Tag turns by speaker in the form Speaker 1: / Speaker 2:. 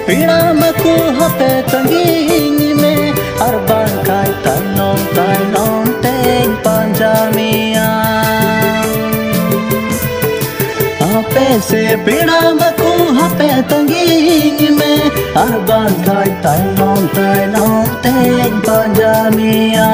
Speaker 1: pina maku hape tangi me arban kai tai non teng panjamia hape se pina maku hape tangi me arban kai tai non teng panjamia